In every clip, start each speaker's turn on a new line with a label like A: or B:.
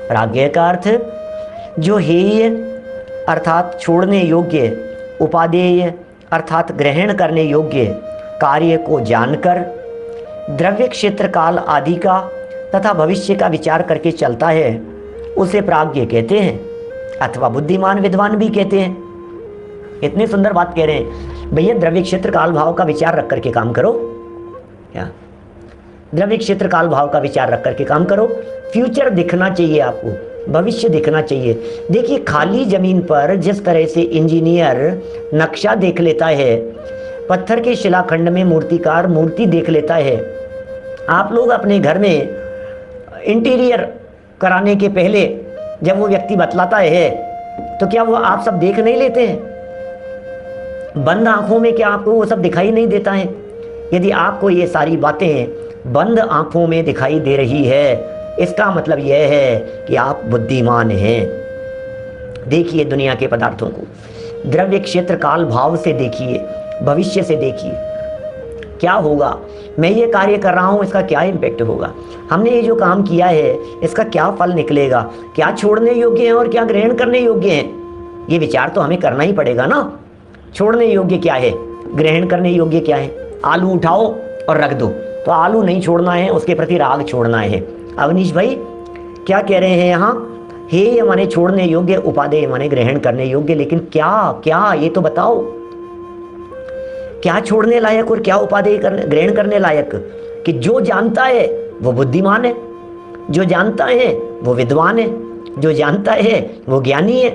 A: प्राज्ञ का अर्थ जो हेय अर्थात छोड़ने योग्य, उपादेय अर्थात ग्रहण करने योग्य कार्य को जानकर द्रव्य क्षेत्र काल आदि का तथा भविष्य का विचार करके चलता है, उसे प्राज्ञ कहते हैं अथवा बुद्धिमान विद्वान भी कहते हैं। इतनी सुंदर बात कह रहे हैं भैया, द्रव्य क्षेत्र काल भाव का विचार रख करके काम करो। क्या द्रव्य क्षेत्र काल भाव का विचार रख करके काम करो। फ्यूचर दिखना चाहिए आपको, भविष्य दिखना चाहिए। देखिए खाली जमीन पर जिस तरह से इंजीनियर नक्शा देख लेता है, पत्थर के शिलाखंड में मूर्तिकार मूर्ति देख लेता है, आप लोग अपने घर में इंटीरियर कराने के पहले जब वो व्यक्ति बतलाता है तो क्या वो आप सब देख नहीं लेते हैं? बंद आंखों में क्या आपको वो सब दिखाई नहीं देता है? यदि आपको ये सारी बातें बंद आंखों में दिखाई दे रही है, इसका मतलब यह है कि आप बुद्धिमान हैं। देखिए दुनिया के पदार्थों को द्रव्य क्षेत्र काल भाव से देखिए, भविष्य से देखिए, क्या होगा, मैं ये कार्य कर रहा हूँ इसका क्या इम्पैक्ट होगा, हमने ये जो काम किया है इसका क्या फल निकलेगा, क्या छोड़ने योग्य है और क्या ग्रहण करने योग्य है, ये विचार तो हमें करना ही पड़ेगा ना। छोड़ने योग्य क्या है, ग्रहण करने योग्य क्या है। आलू उठाओ और रख दो, तो आलू नहीं छोड़ना है, उसके प्रति राग छोड़ना है। अवनीश भाई क्या कह रहे हैं यहाँ, हे माने छोड़ने योग्य, उपादेय माने ग्रहण करने योग्य, लेकिन क्या क्या ये तो बताओ, क्या छोड़ने लायक और क्या उपादेय ग्रहण करने लायक। कि जो जानता है वो बुद्धिमान है, जो जानता है वो विद्वान है, जो जानता है वो ज्ञानी है,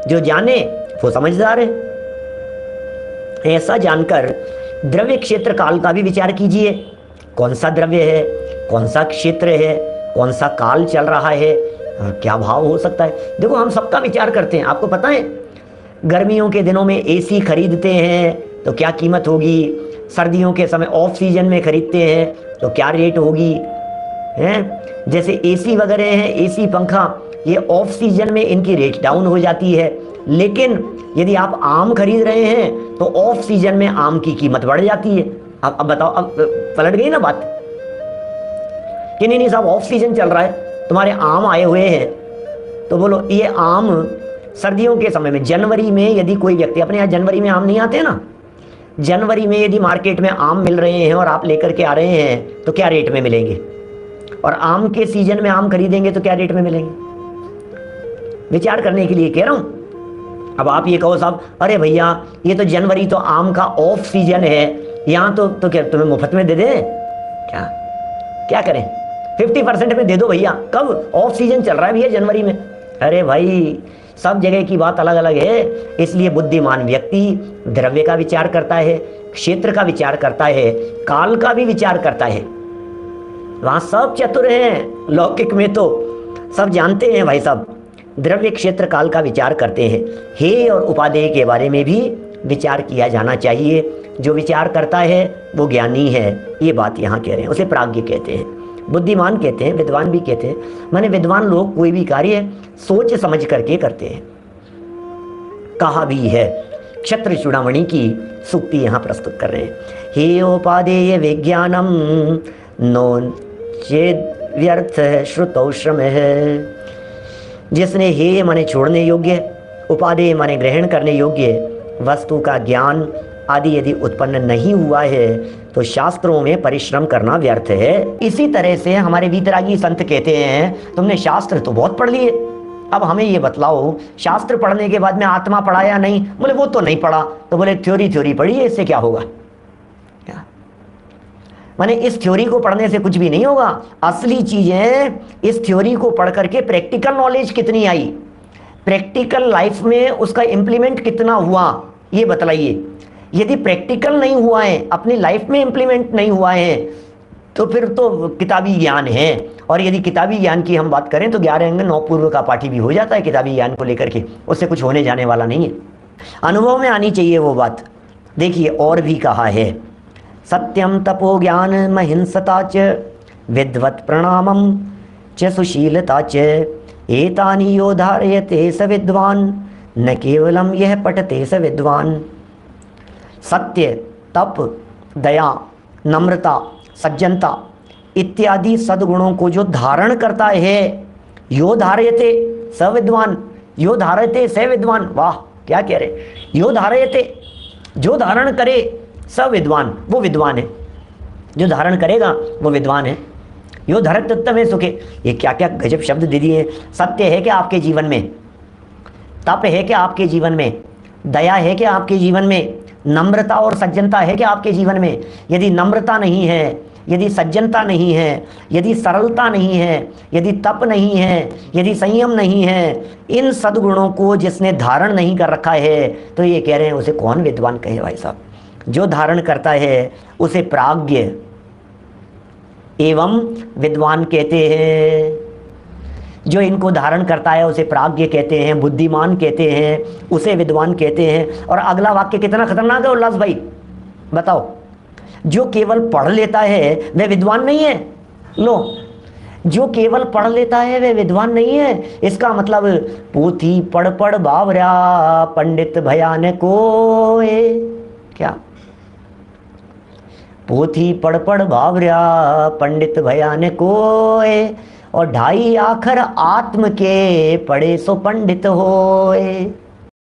A: जो जाने वो समझदार है। ऐसा जानकर द्रव्य क्षेत्र काल का भी विचार कीजिए। कौन सा द्रव्य है, कौन सा क्षेत्र है, कौन सा काल चल रहा है, क्या भाव हो सकता है। देखो हम सबका विचार करते हैं, आपको पता है गर्मियों के दिनों में एसी खरीदते हैं तो क्या कीमत होगी, सर्दियों के समय ऑफ सीजन में खरीदते हैं तो क्या रेट होगी, हैं। जैसे एसी वगैरह हैं, एसी पंखा, ये ऑफ सीजन में इनकी रेट डाउन हो जाती है, लेकिन यदि आप आम खरीद रहे हैं तो ऑफ सीजन में आम की कीमत बढ़ जाती है। अब बताओ, अब पलट गई ना बात कि नहीं साहब ऑफ सीजन चल रहा है, तुम्हारे आम आए हुए हैं, तो बोलो ये आम सर्दियों के समय में, जनवरी में यदि कोई व्यक्ति, अपने यहाँ जनवरी में आम नहीं आते ना, जनवरी में यदि मार्केट में आम मिल रहे हैं और आप लेकर के आ रहे हैं तो क्या रेट में मिलेंगे, और आम के सीजन में आम खरीदेंगे तो क्या रेट में मिलेंगे। विचार करने के लिए कह रहा हूं। अब आप ये कहो साहब, अरे भैया ये तो जनवरी तो आम का ऑफ सीजन है, यहाँ तो क्या तुम्हें मुफ्त में दे दे, क्या क्या करें, 50% में दे दो भैया। कब ऑफ सीजन चल रहा है भैया, जनवरी में। अरे भाई सब जगह की बात अलग अलग है, इसलिए बुद्धिमान व्यक्ति द्रव्य का विचार करता है, क्षेत्र का विचार करता है, काल का भी विचार करता है। वहां सब चतुर हैं, लौकिक में तो सब जानते हैं भाई साहब, द्रव्य क्षेत्र काल का विचार करते हैं। हे और उपादेय के बारे में भी विचार किया जाना चाहिए। जो विचार करता है वो ज्ञानी है, ये बात यहाँ कह रहे हैं, उसे प्राज्ञ कहते हैं, बुद्धिमान कहते हैं, विद्वान भी कहते हैं। माने विद्वान लोग कोई भी कार्य सोच समझ करके करते हैं। कहा भी है, क्षत्र चूड़ामणि की सूक्ति यहाँ प्रस्तुत कर रहे हैं। हे उपादेय विज्ञानम नो चेद व्यर्थ श्रुतौ श्रम है। जिसने हे माने छोड़ने योग्य, उपादेय माने ग्रहण करने योग्य वस्तु का ज्ञान आदि यदि उत्पन्न नहीं हुआ है तो शास्त्रों में परिश्रम करना व्यर्थ है। इसी तरह से हमारे वीतरागी संत कहते हैं, तुमने शास्त्र तो बहुत पढ़ लिए, अब हमें ये बतलाओ शास्त्र पढ़ने के बाद में आत्मा पढ़ा या नहीं। बोले वो तो नहीं पढ़ा, तो बोले थ्योरी पढ़ी है, इससे क्या होगा। क्या माने इस थ्योरी को पढ़ने से कुछ भी नहीं होगा। असली चीज है इस थ्योरी को पढ़ करके प्रैक्टिकल नॉलेज कितनी आई, प्रैक्टिकल लाइफ में उसका इंप्लीमेंट कितना हुआ, ये बतलाइए। यदि प्रैक्टिकल नहीं हुआ है, अपनी लाइफ में इंप्लीमेंट नहीं हुआ है, तो फिर तो किताबी ज्ञान है। और यदि किताबी ज्ञान की हम बात करें तो 11 अंग 9 पूर्व का पाठी भी हो जाता है किताबी ज्ञान को लेकर के, उससे कुछ होने जाने वाला नहीं है। अनुभव में आनी चाहिए वो बात। देखिए और भी कहा है, सत्यम तपो ज्ञान महिंसता च विद्वत् प्रणामम च सुशीलता च एतानि यो धारयते स विद्वान न केवलम यह पठते स विद्वान। सत्य, तप, दया, नम्रता, सज्जनता इत्यादि सद्गुणों को जो धारण करता है यो धारयते स विद्वान, यो धारयते स विद्वान। वाह, क्या कह रहे, यो धारयते, जो धारण करे, स विद्वान, वो विद्वान है, जो धारण करेगा वो विद्वान है। यो धरत तत्व सुखे, ये क्या क्या गजब शब्द दे दिए। सत्य है कि आपके जीवन में, तप है कि आपके जीवन में, दया है कि आपके जीवन में, नम्रता और सज्जनता है कि आपके जीवन में। यदि नम्रता नहीं है, यदि सज्जनता नहीं है, यदि सरलता नहीं है, यदि तप नहीं है, यदि संयम नहीं है, इन सद्गुणों को जिसने धारण नहीं कर रखा है, तो ये कह रहे हैं उसे कौन विद्वान कहे भाई साहब। जो धारण करता है उसे प्राज्ञ एवं विद्वान कहते हैं। जो इनको धारण करता है उसे प्राज्ञ कहते हैं, बुद्धिमान कहते हैं, उसे विद्वान कहते हैं। और अगला वाक्य कितना खतरनाक है उल्लास भाई, बताओ। जो केवल पढ़ लेता है वह विद्वान नहीं है। लो, जो केवल पढ़ लेता है वह विद्वान नहीं है। इसका मतलब पोथी पढ़ पढ़ बावरा पंडित भयान कोए। क्या? पोथी पढ़ पढ़ बावरा पंडित भयान कोए, और ढाई आखर आत्म के पढ़े सो पंडित होए।